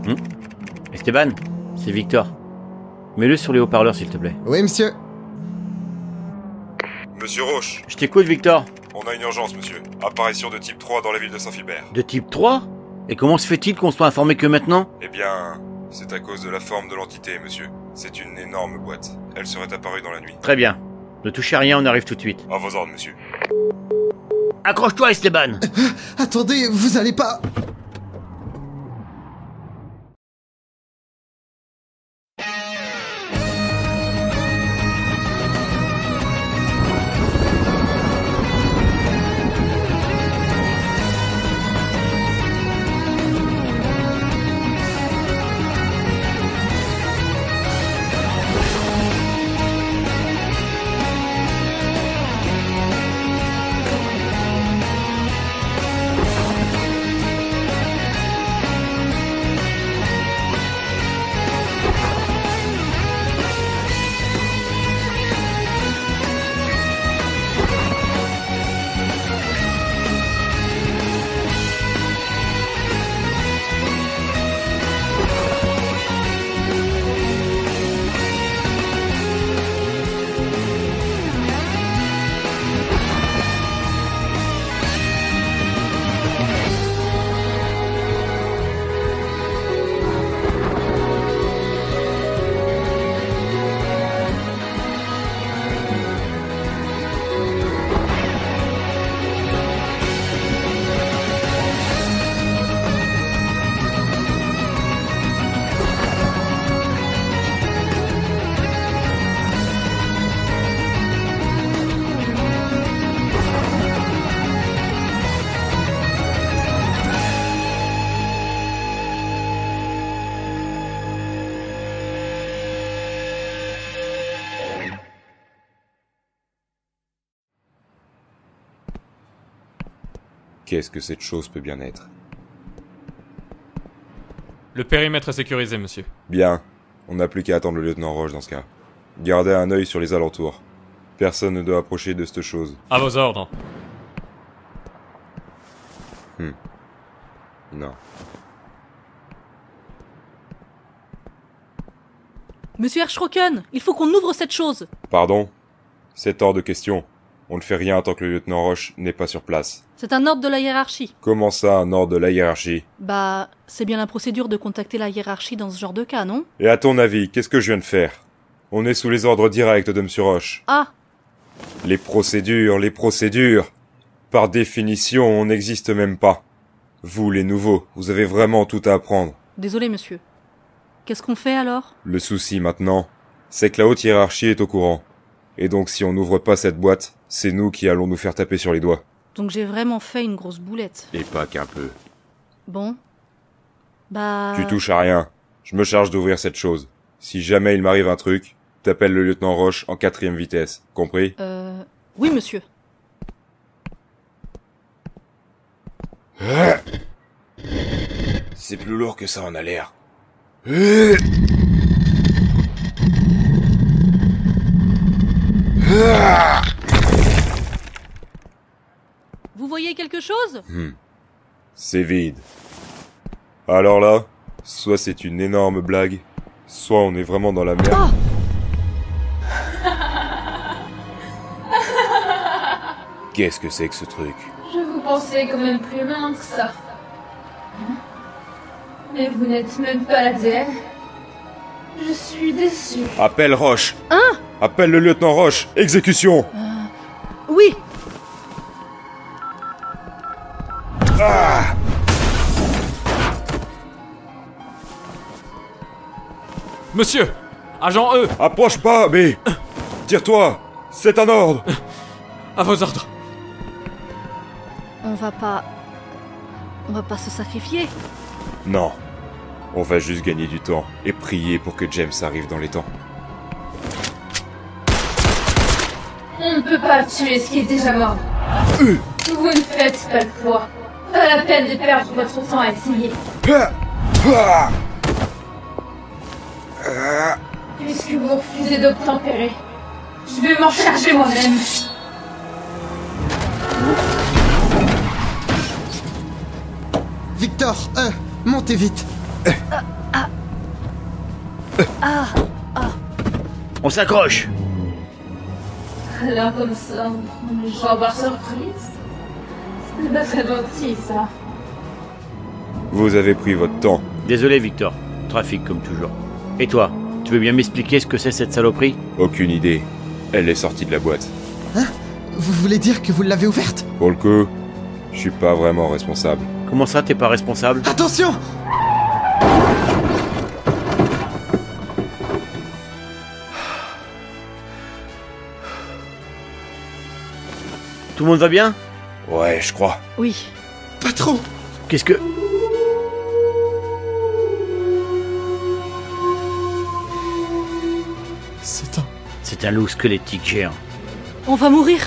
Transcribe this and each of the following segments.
Hmm. Esteban, c'est Victor. Mets-le sur les haut-parleurs, s'il te plaît. Oui, monsieur. Monsieur Roche, Je t'écoute, Victor. on a une urgence, monsieur. Apparition de type 3 dans la ville de Saint-Philbert. De type 3 ? Et comment se fait-il qu'on soit informé que maintenant ? Eh bien, c'est à cause de la forme de l'entité, monsieur. C'est une énorme boîte. Elle serait apparue dans la nuit. Très bien. Ne touchez à rien, on arrive tout de suite. À vos ordres, monsieur. Accroche-toi, Esteban. Attendez, vous allez pas... Qu'est-ce que cette chose peut bien être? Le périmètre est sécurisé, monsieur. Bien. On n'a plus qu'à attendre le lieutenant Roche dans ce cas. Gardez un œil sur les alentours. Personne ne doit approcher de cette chose. À vos ordres. Non. Monsieur Herschrocken, il faut qu'on ouvre cette chose. Pardon? C'est hors de question. On ne fait rien tant que le lieutenant Roche n'est pas sur place. C'est un ordre de la hiérarchie. Comment ça, un ordre de la hiérarchie? Bah, c'est bien la procédure de contacter la hiérarchie dans ce genre de cas, non? Et à ton avis, qu'est-ce que je viens de faire? On est sous les ordres directs de Monsieur Roche. Ah, Les procédures. Par définition, on n'existe même pas. Vous, les nouveaux, vous avez vraiment tout à apprendre. désolé monsieur. Qu'est-ce qu'on fait alors? Le souci maintenant, c'est que la haute hiérarchie est au courant. Et donc si on n'ouvre pas cette boîte, c'est nous qui allons nous faire taper sur les doigts. Donc j'ai vraiment fait une grosse boulette. Et pas qu'un peu. Bon. Bah... Tu touches à rien. Je me charge d'ouvrir cette chose. Si jamais il m'arrive un truc, t'appelles le lieutenant Roche en 4e vitesse. Compris? Oui monsieur. C'est plus lourd que ça en a l'air. Vous voyez quelque chose? C'est vide. Alors là, soit c'est une énorme blague, soit on est vraiment dans la merde. Ah! Qu'est-ce que c'est que ce truc? Je vous pensais quand même plus humain que ça. Hein? Mais vous n'êtes même pas l'ADN. Je suis déçue. Appelle Roche. Hein? Appelle le lieutenant Roche. Exécution. Oui! Monsieur! Agent E! Approche pas, mais... Tire-toi. C'est un ordre. À vos ordres! On va pas se sacrifier. Non. On va juste gagner du temps et prier pour que James arrive dans les temps. On ne peut pas tuer ce qui est déjà mort. Vous ne faites pas le poids. Pas la peine de perdre votre temps à essayer. Puisque vous refusez d'obtempérer, je vais m'en charger moi-même. Victor, montez vite. On s'accroche. Alors comme ça, je vais avoir surprise. C'est pas très gentil, ça. Vous avez pris votre temps. Désolé, Victor. Trafic comme toujours. Et toi, tu veux bien m'expliquer ce que c'est cette saloperie? Aucune idée. Elle est sortie de la boîte. Hein? Vous voulez dire que vous l'avez ouverte? Pour le coup, je suis pas vraiment responsable. Comment ça, t'es pas responsable? Attention! Tout le monde va bien? Ouais, je crois. Oui. Patron! Qu'est-ce que... C'est un loup squelettique géant. On va mourir.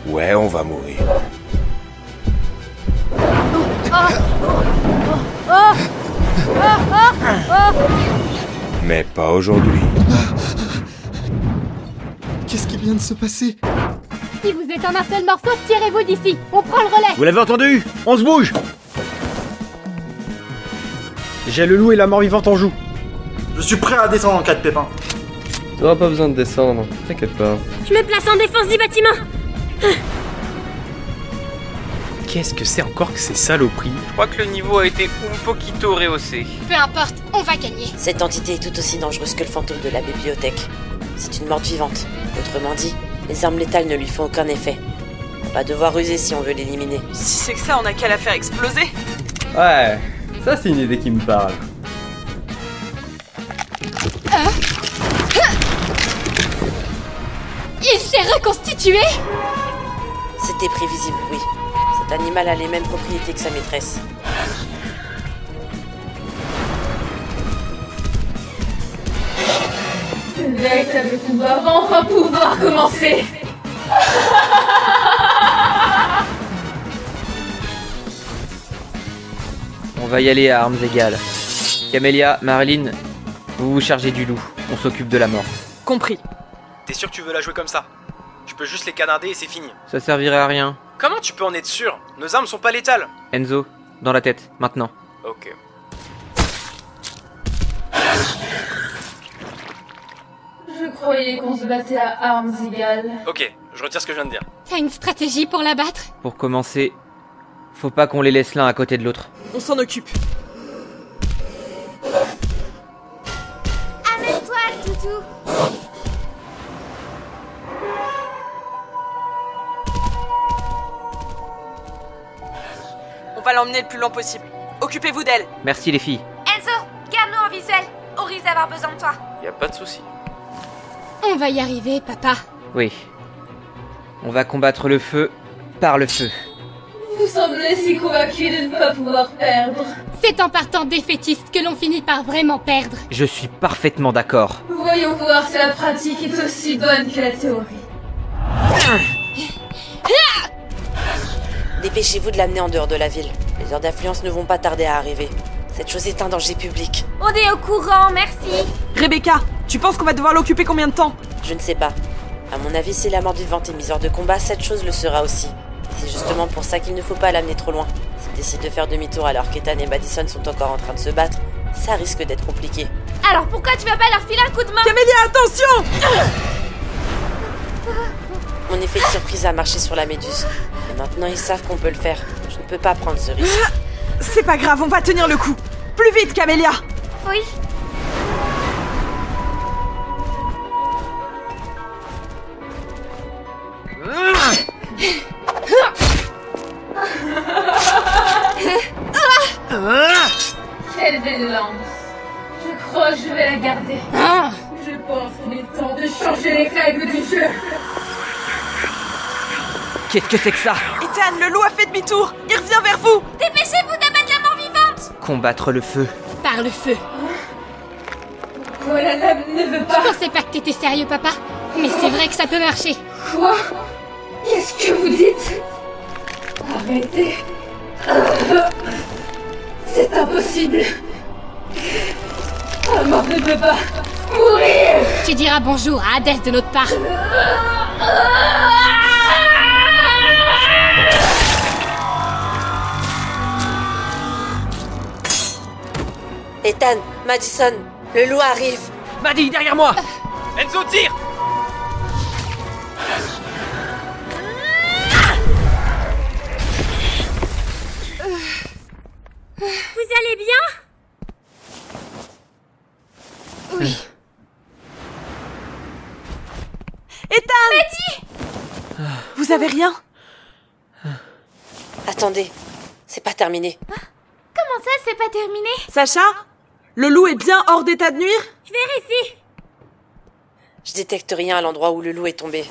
Ouais, on va mourir. Mais pas aujourd'hui. Qu'est-ce qui vient de se passer? Si vous êtes en un seul morceau, tirez-vous d'ici. On prend le relais. Vous l'avez entendu? On se bouge! J'ai le loup et la mort vivante en joue. Je suis prêt à descendre en cas de pépin. T'auras pas besoin de descendre, t'inquiète pas. Je me place en défense du bâtiment. Qu'est-ce que c'est encore que ces saloperies? Je crois que le niveau a été un poquito rehaussé. Peu importe, on va gagner. Cette entité est tout aussi dangereuse que le fantôme de la bibliothèque. C'est une morte vivante. Autrement dit, les armes létales ne lui font aucun effet. On va devoir ruser si on veut l'éliminer. Si c'est que ça, on a qu'à la faire exploser. Ouais, ça c'est une idée qui me parle. Il s'est reconstitué? C'était prévisible, oui. Cet animal a les mêmes propriétés que sa maîtresse. Le véritable combat va enfin pouvoir commencer. On va y aller à armes égales. Camélia, Marilyn, vous vous chargez du loup. On s'occupe de la mort. Compris. T'es sûr que tu veux la jouer comme ça? Tu peux juste les canarder et c'est fini. Ça servirait à rien. Comment tu peux en être sûr? Nos armes sont pas létales. Enzo, dans la tête, maintenant. Ok. Je croyais qu'on se battait à armes égales. Ok, je retire ce que je viens de dire. T'as une stratégie pour la battre? Pour commencer, faut pas qu'on les laisse l'un à côté de l'autre. On s'en occupe. Amène-toi, le toutou. On va l'emmener le plus loin possible. Occupez-vous d'elle. Merci les filles. Enzo, garde-nous en visuel. On risque d'avoir besoin de toi. Y a pas de souci. On va y arriver, papa. Oui. On va combattre le feu par le feu. Vous semblez si convaincu de ne pas pouvoir perdre. C'est en partant défaitiste que l'on finit par vraiment perdre. Je suis parfaitement d'accord. Voyons voir si la pratique est aussi bonne que la théorie. Dépêchez-vous de l'amener en dehors de la ville. Les heures d'affluence ne vont pas tarder à arriver. Cette chose est un danger public. On est au courant, merci. Rebecca, tu penses qu'on va devoir l'occuper combien de temps? Je ne sais pas. À mon avis, si la mort vivante est mise hors de combat, cette chose le sera aussi. Et c'est justement pour ça qu'il ne faut pas l'amener trop loin. S'il décide de faire demi-tour alors qu'Ethan et Madison sont encore en train de se battre, ça risque d'être compliqué. Alors pourquoi tu vas pas leur filer un coup de main? Camélia, attention! Mon effet de surprise a marché sur la méduse. Et maintenant, ils savent qu'on peut le faire. Je ne peux pas prendre ce risque. C'est pas grave, on va tenir le coup. Plus vite, Camélia! Oui. Quelle belle lance. Je crois que je vais la garder. Je pense qu'il est temps de changer les règles du jeu. Qu'est-ce que c'est que ça? Ethan, le loup a fait demi-tour. Il revient vers vous. Dépêchez-vous d'abattre la mort vivante. Combattre le feu. Par le feu. Voilà, l'âme ne veut pas. Je pensais pas que t'étais sérieux, papa. Mais c'est vrai que ça peut marcher. Quoi? Qu'est-ce que vous dites? Arrêtez. C'est impossible. La mort ne peut pas mourir. Tu diras bonjour à Hadès de notre part. Ethan, Madison, le loup arrive. Maddie, derrière moi! Enzo, tire! Vous allez bien? Oui. Ethan! Maddie! Vous avez rien? Attendez, c'est pas terminé. Comment ça, c'est pas terminé? Sacha? Le loup est bien hors d'état de nuire? Je vérifie. Je détecte rien à l'endroit où le loup est tombé.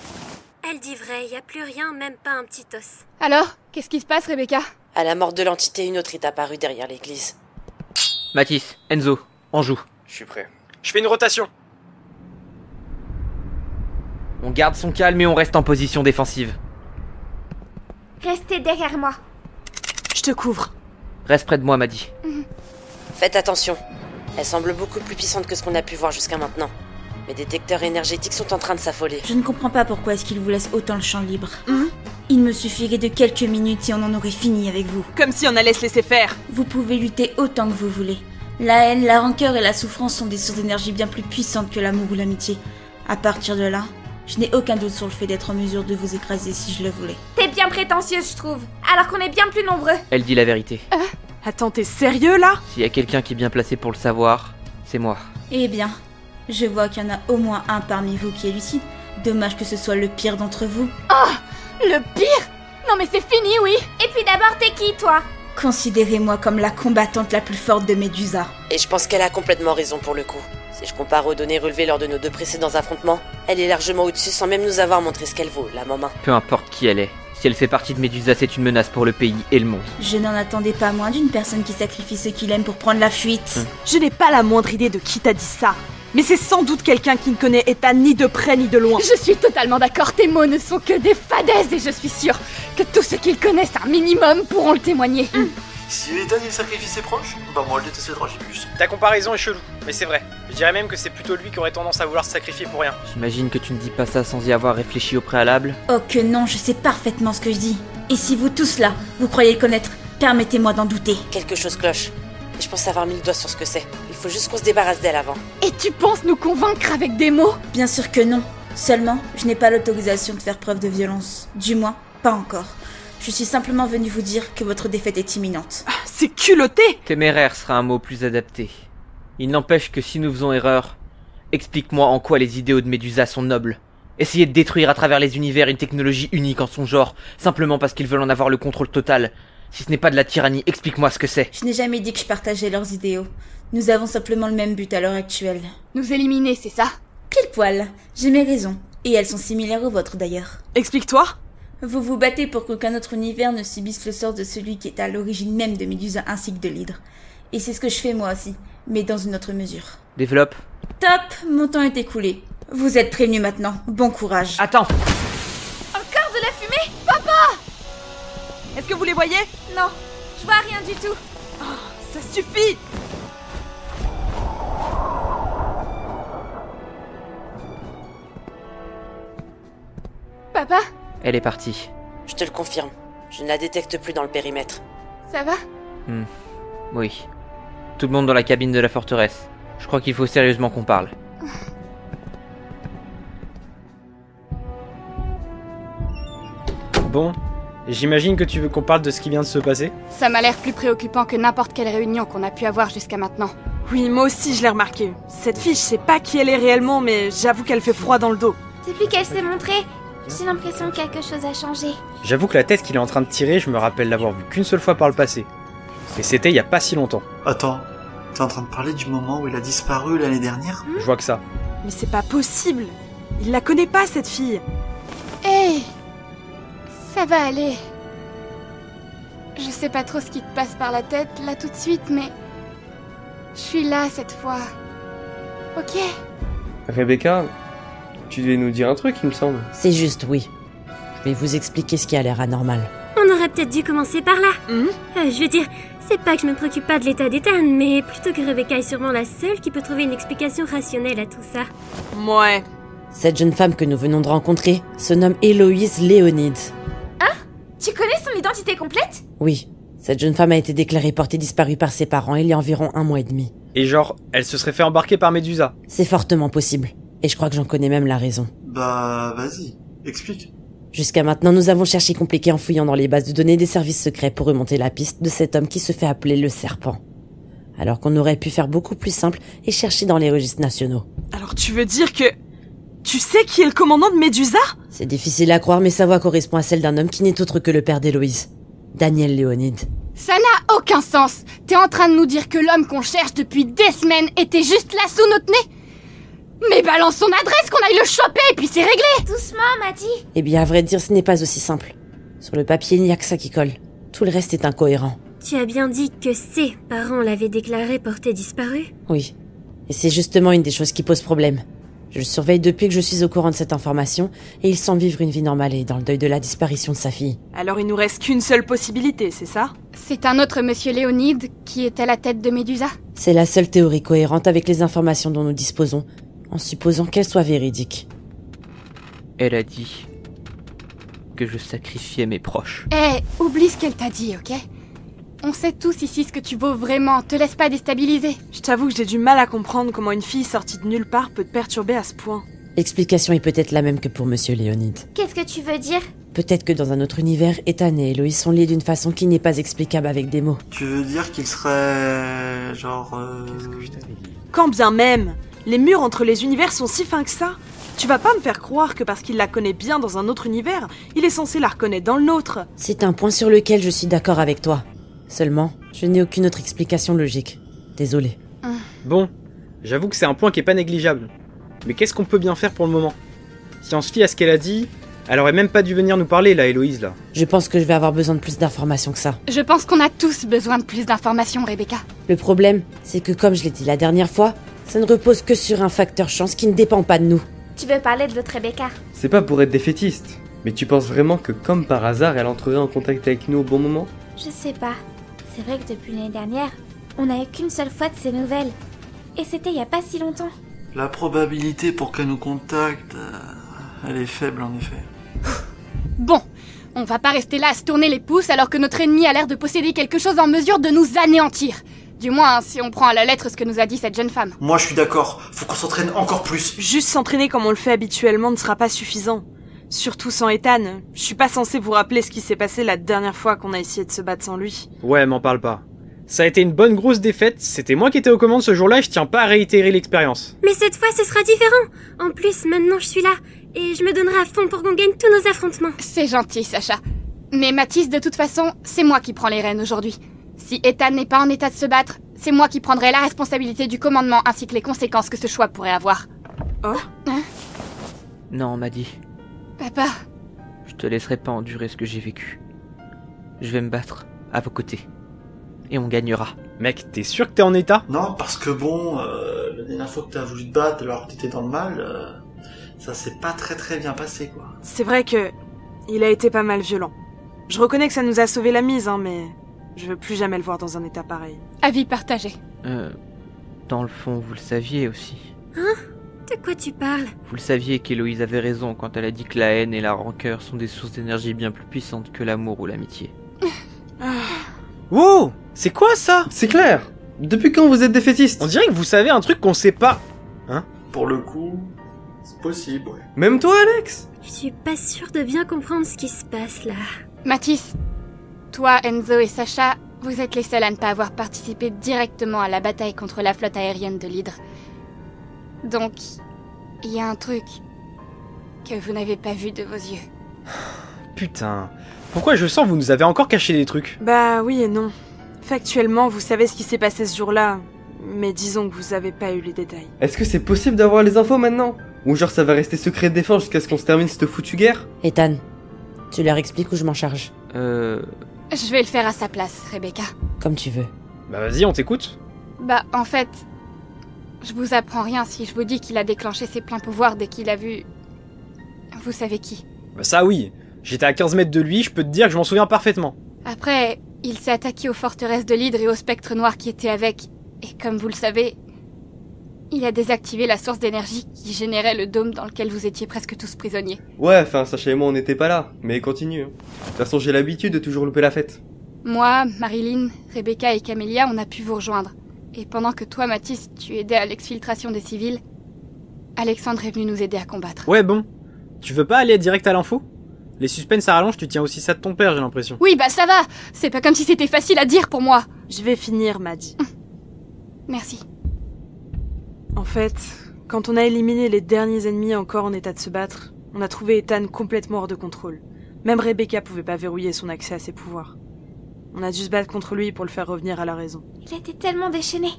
Elle dit vrai, y a plus rien, même pas un petit os. Alors, qu'est-ce qui se passe, Rebecca? À la mort de l'entité, une autre est apparue derrière l'église. Mathis, Enzo, on joue. Je suis prêt. Je fais une rotation. On garde son calme et on reste en position défensive. Restez derrière moi. Je te couvre. Reste près de moi, Maddie. Faites attention. Elle semble beaucoup plus puissante que ce qu'on a pu voir jusqu'à maintenant. Mes détecteurs énergétiques sont en train de s'affoler. Je ne comprends pas pourquoi est-ce qu'il vous laisse autant le champ libre. Il me suffirait de quelques minutes et on en aurait fini avec vous. Comme si on allait se laisser faire. Vous pouvez lutter autant que vous voulez. La haine, la rancœur et la souffrance sont des sources d'énergie bien plus puissantes que l'amour ou l'amitié. À partir de là, je n'ai aucun doute sur le fait d'être en mesure de vous écraser si je le voulais. T'es bien prétentieuse, je trouve. Alors qu'on est bien plus nombreux. Elle dit la vérité. Attends, t'es sérieux là? S'il y a quelqu'un qui est bien placé pour le savoir, c'est moi. Eh bien, je vois qu'il y en a au moins un parmi vous qui est lucide. Dommage que ce soit le pire d'entre vous. Oh! Le pire? Non mais c'est fini, oui! Et puis d'abord, t'es qui, toi? Considérez-moi comme la combattante la plus forte de Médusa. Et je pense qu'elle a complètement raison pour le coup. Si je compare aux données relevées lors de nos 2 précédents affrontements, elle est largement au-dessus sans même nous avoir montré ce qu'elle vaut, la maman. Peu importe qui elle est. Si elle fait partie de Médusa, c'est une menace pour le pays et le monde. Je n'en attendais pas moins d'une personne qui sacrifie ce qu'il aime pour prendre la fuite. Je n'ai pas la moindre idée de qui t'a dit ça. Mais c'est sans doute quelqu'un qui ne connaît Ethan ni de près ni de loin. Je suis totalement d'accord, tes mots ne sont que des fadaises et je suis sûre que tous ceux qui le connaissent un minimum pourront le témoigner. Si Ethan il sacrifie ses proches, bah moi je détesterais plus. Ta comparaison est chelou, mais c'est vrai. Je dirais même que c'est plutôt lui qui aurait tendance à vouloir se sacrifier pour rien. J'imagine que tu ne dis pas ça sans y avoir réfléchi au préalable. Oh que non, je sais parfaitement ce que je dis. Et si vous tous là, vous croyez le connaître, permettez-moi d'en douter. Quelque chose cloche. Et je pense avoir mis le doigt sur ce que c'est. Il faut juste qu'on se débarrasse d'elle avant. Et tu penses nous convaincre avec des mots? Bien sûr que non. Seulement, je n'ai pas l'autorisation de faire preuve de violence. Du moins, pas encore. Je suis simplement venue vous dire que votre défaite est imminente. C'est culotté! Téméraire sera un mot plus adapté. Il n'empêche que si nous faisons erreur, explique-moi en quoi les idéaux de Médusa sont nobles. Essayer de détruire à travers les univers une technologie unique en son genre, simplement parce qu'ils veulent en avoir le contrôle total. Si ce n'est pas de la tyrannie, explique-moi ce que c'est. Je n'ai jamais dit que je partageais leurs idéaux. Nous avons simplement le même but à l'heure actuelle. Nous éliminer, c'est ça? Pile poil. J'ai mes raisons. Et elles sont similaires aux vôtres d'ailleurs. Explique-toi. Vous vous battez pour qu'aucun autre univers ne subisse le sort de celui qui est à l'origine même de Médusa ainsi que de l'Hydre. Et c'est ce que je fais moi aussi, mais dans une autre mesure. Développe. Top, mon temps est écoulé. Vous êtes prévenus maintenant, bon courage. Attends. Encore de la fumée? Papa! Est-ce que vous les voyez? Non, je vois rien du tout. Oh, ça suffit! Papa? Elle est partie. Je te le confirme. Je ne la détecte plus dans le périmètre. Ça va? Oui. Tout le monde dans la cabine de la forteresse. Je crois qu'il faut sérieusement qu'on parle. Bon, j'imagine que tu veux qu'on parle de ce qui vient de se passer? Ça m'a l'air plus préoccupant que n'importe quelle réunion qu'on a pu avoir jusqu'à maintenant. Oui, moi aussi je l'ai remarqué. Cette fille, je sais pas qui elle est réellement, mais j'avoue qu'elle fait froid dans le dos. Depuis qu'elle s'est montrée, j'ai l'impression que quelque chose a changé. J'avoue que la tête qu'il est en train de tirer, je me rappelle l'avoir vue qu'une seule fois par le passé. Et c'était il y a pas si longtemps. Attends, t'es en train de parler du moment où elle a disparu l'année dernière? Je vois que ça. Mais c'est pas possible. Il la connaît pas, cette fille. Hé! Ça va aller. Je sais pas trop ce qui te passe par la tête, là tout de suite, mais... Je suis là, cette fois. Ok? Rebecca, tu devais nous dire un truc, il me semble. C'est juste, oui. Je vais vous expliquer ce qui a l'air anormal. On aurait peut-être dû commencer par là. Je veux dire, c'est pas que je me préoccupe pas de l'état d'Ethan, mais plutôt que Rebecca est sûrement la seule qui peut trouver une explication rationnelle à tout ça. Ouais. Cette jeune femme que nous venons de rencontrer se nomme Héloïse Léonide. Hein? Tu connais son identité complète? Oui. Cette jeune femme a été déclarée portée disparue par ses parents il y a environ 1 mois et demi. Et genre, elle se serait fait embarquer par Médusa. C'est fortement possible. Et je crois que j'en connais même la raison. Bah, vas-y, explique. Jusqu'à maintenant, nous avons cherché compliqué en fouillant dans les bases de données des services secrets pour remonter la piste de cet homme qui se fait appeler le Serpent. Alors qu'on aurait pu faire beaucoup plus simple et chercher dans les registres nationaux. Alors tu veux dire que... Tu sais qui est le commandant de Médusa? C'est difficile à croire, mais sa voix correspond à celle d'un homme qui n'est autre que le père d'Héloïse. Daniel Léonide. Ça n'a aucun sens. T'es en train de nous dire que l'homme qu'on cherche depuis des semaines était juste là sous notre nez? Mais balance son adresse, qu'on aille le choper, et puis c'est réglé. Doucement, Maddy. Eh bien, à vrai dire, ce n'est pas aussi simple. Sur le papier, il n'y a que ça qui colle. Tout le reste est incohérent. Tu as bien dit que ses parents l'avaient déclaré porté disparu? Oui. Et c'est justement une des choses qui pose problème. Je le surveille depuis que je suis au courant de cette information, et il semble vivre une vie normale et dans le deuil de la disparition de sa fille. Alors il nous reste qu'une seule possibilité, c'est ça? C'est un autre monsieur Léonide qui est à la tête de Médusa? C'est la seule théorie cohérente avec les informations dont nous disposons, en supposant qu'elle soit véridique. Elle a dit que je sacrifiais mes proches. Oublie ce qu'elle t'a dit, ok? On sait tous ici ce que tu vaux vraiment, te laisse pas déstabiliser. Je t'avoue que j'ai du mal à comprendre comment une fille sortie de nulle part peut te perturber à ce point. L'explication est peut-être la même que pour monsieur Léonide. Qu'est-ce que tu veux dire? Peut-être que dans un autre univers, Ethan et Héloïse sont liés d'une façon qui n'est pas explicable avec des mots. Tu veux dire qu'il serait... genre... Quand bien même, les murs entre les univers sont si fins que ça. Tu vas pas me faire croire que parce qu'il la connaît bien dans un autre univers, il est censé la reconnaître dans le nôtre. C'est un point sur lequel je suis d'accord avec toi. Seulement, je n'ai aucune autre explication logique. Désolé. Bon, j'avoue que c'est un point qui est pas négligeable. Mais qu'est-ce qu'on peut bien faire pour le moment? Si on se fie à ce qu'elle a dit, elle aurait même pas dû venir nous parler, là, Héloïse, là. Je pense que je vais avoir besoin de plus d'informations que ça. Je pense qu'on a tous besoin de plus d'informations, Rebecca. Le problème, c'est que comme je l'ai dit la dernière fois, ça ne repose que sur un facteur chance qui ne dépend pas de nous. Tu veux parler de l'autre Rebecca? C'est pas pour être défaitiste, mais tu penses vraiment que comme par hasard, elle entrerait en contact avec nous au bon moment? Je sais pas. C'est vrai que depuis l'année dernière, on n'a eu qu'une seule fois de ses nouvelles. Et c'était il y a pas si longtemps. La probabilité pour qu'elle nous contacte, elle est faible en effet. Bon, on va pas rester là à se tourner les pouces alors que notre ennemi a l'air de posséder quelque chose en mesure de nous anéantir. Du moins, si on prend à la lettre ce que nous a dit cette jeune femme. Moi je suis d'accord, faut qu'on s'entraîne encore plus. Juste s'entraîner comme on le fait habituellement ne sera pas suffisant. Surtout sans Ethan, je suis pas censé vous rappeler ce qui s'est passé la dernière fois qu'on a essayé de se battre sans lui. Ouais, m'en parle pas. Ça a été une bonne grosse défaite, c'était moi qui étais aux commandes ce jour-là et je tiens pas à réitérer l'expérience. Mais cette fois ce sera différent. En plus, maintenant je suis là, et je me donnerai à fond pour qu'on gagne tous nos affrontements. C'est gentil, Sacha. Mais Mathis, de toute façon, c'est moi qui prends les rênes aujourd'hui. Si Ethan n'est pas en état de se battre, c'est moi qui prendrai la responsabilité du commandement ainsi que les conséquences que ce choix pourrait avoir. Oh? Non, Maddy. Papa. Je te laisserai pas endurer ce que j'ai vécu. Je vais me battre à vos côtés. Et on gagnera. Mec, t'es sûr que t'es en état? Non, parce que bon, la dernière fois que t'as voulu te battre alors que t'étais dans le mal, ça s'est pas très bien passé, quoi. C'est vrai que... il a été pas mal violent. Je reconnais que ça nous a sauvé la mise, hein, mais... je veux plus jamais le voir dans un état pareil. Avis partagé. Dans le fond, vous le saviez aussi. Hein? De quoi tu parles? Vous le saviez qu'Héloïse avait raison quand elle a dit que la haine et la rancœur sont des sources d'énergie bien plus puissantes que l'amour ou l'amitié. Wow! C'est quoi ça? C'est clair! Depuis quand vous êtes défaitiste? On dirait que vous savez un truc qu'on sait pas. Hein? Pour le coup, c'est possible, ouais. Même toi, Alex? Je suis pas sûre de bien comprendre ce qui se passe là. Mathis, toi, Enzo et Sacha, vous êtes les seuls à ne pas avoir participé directement à la bataille contre la flotte aérienne de l'Hydre. Donc, il y a un truc que vous n'avez pas vu de vos yeux. Putain, pourquoi je sens que vous nous avez encore caché des trucs? Bah oui et non. Factuellement, vous savez ce qui s'est passé ce jour-là, mais disons que vous avez pas eu les détails. Est-ce que c'est possible d'avoir les infos maintenant? Ou genre ça va rester secret de défense jusqu'à ce qu'on se termine cette foutue guerre? Ethan, tu leur expliques ou je m'en charge? Je vais le faire à sa place, Rebecca. Comme tu veux. Bah vas-y, on t'écoute. Bah, en fait, je vous apprends rien si je vous dis qu'il a déclenché ses pleins pouvoirs dès qu'il a vu... Vous savez qui? Bah ça oui, j'étais à 15 mètres de lui, je peux te dire que je m'en souviens parfaitement. Après, il s'est attaqué aux forteresses de l'Hydre et au spectre noir qui était avec. Et comme vous le savez, il a désactivé la source d'énergie qui générait le dôme dans lequel vous étiez presque tous prisonniers. Ouais, enfin, Sacha et moi on n'était pas là, mais continue. De toute façon, j'ai l'habitude de toujours louper la fête. Moi, Marilyn, Rebecca et Camélia, on a pu vous rejoindre. Et pendant que toi, Mathis, tu aidais à l'exfiltration des civils, Alexandre est venu nous aider à combattre. Ouais, bon. Tu veux pas aller direct à l'info? Les suspens à rallonge, tu tiens aussi ça de ton père, j'ai l'impression. Oui, bah ça va. C'est pas comme si c'était facile à dire pour moi. Je vais finir, Maddy. Merci. En fait, quand on a éliminé les derniers ennemis encore en état de se battre, on a trouvé Ethan complètement hors de contrôle. Même Rebecca pouvait pas verrouiller son accès à ses pouvoirs. On a dû se battre contre lui pour le faire revenir à la raison. Il était tellement déchaîné.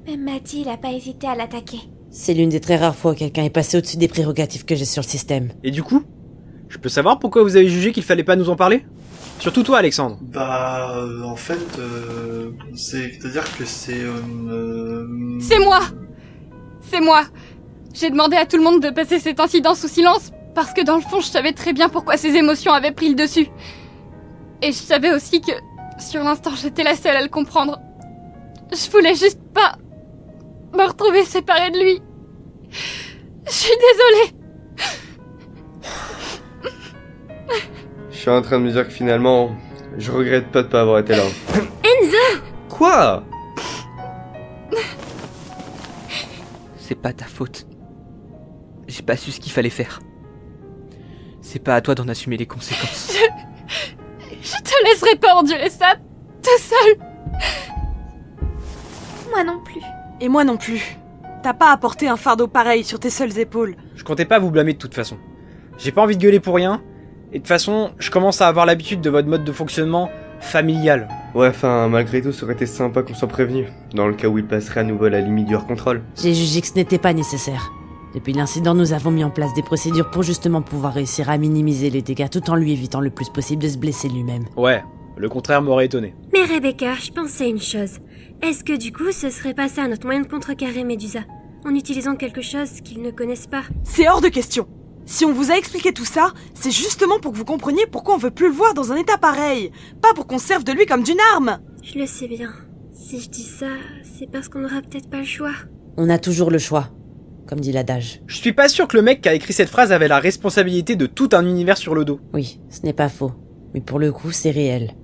Même Maddy, il a pas hésité à l'attaquer. C'est l'une des très rares fois où quelqu'un est passé au-dessus des prérogatives que j'ai sur le système. Et du coup, je peux savoir pourquoi vous avez jugé qu'il fallait pas nous en parler? Surtout toi, Alexandre. Bah, en fait, c'est-à-dire que c'est... C'est moi! C'est moi! J'ai demandé à tout le monde de passer cet incident sous silence, parce que dans le fond, je savais très bien pourquoi ces émotions avaient pris le dessus. Et je savais aussi que, sur l'instant, j'étais la seule à le comprendre. Je voulais juste pas me retrouver séparée de lui. Je suis désolée. Je suis en train de me dire que finalement, je regrette pas de pas avoir été là. Enzo! Quoi? C'est pas ta faute. J'ai pas su ce qu'il fallait faire. C'est pas à toi d'en assumer les conséquences. Je te laisserai pas endurer ça, tout seul. Moi non plus. Et moi non plus. T'as pas à porter un fardeau pareil sur tes seules épaules. Je comptais pas vous blâmer de toute façon. J'ai pas envie de gueuler pour rien, et de toute façon, je commence à avoir l'habitude de votre mode de fonctionnement familial. Ouais, enfin, malgré tout, ça aurait été sympa qu'on soit prévenu, dans le cas où il passerait à nouveau la limite du hors-contrôle. J'ai jugé que ce n'était pas nécessaire. Depuis l'incident, nous avons mis en place des procédures pour justement pouvoir réussir à minimiser les dégâts tout en lui évitant le plus possible de se blesser lui-même. Ouais, le contraire m'aurait étonné. Mais Rebecca, je pensais à une chose. Est-ce que du coup, ce serait pas ça notre moyen de contrecarrer Médusa, en utilisant quelque chose qu'ils ne connaissent pas? C'est hors de question. Si on vous a expliqué tout ça, c'est justement pour que vous compreniez pourquoi on veut plus le voir dans un état pareil. Pas pour qu'on se serve de lui comme d'une arme. Je le sais bien. Si je dis ça, c'est parce qu'on n'aura peut-être pas le choix. On a toujours le choix, comme dit l'adage. Je suis pas sûr que le mec qui a écrit cette phrase avait la responsabilité de tout un univers sur le dos. Oui, ce n'est pas faux. Mais pour le coup, c'est réel.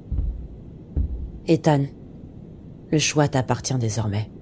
Ethan, le choix t'appartient désormais.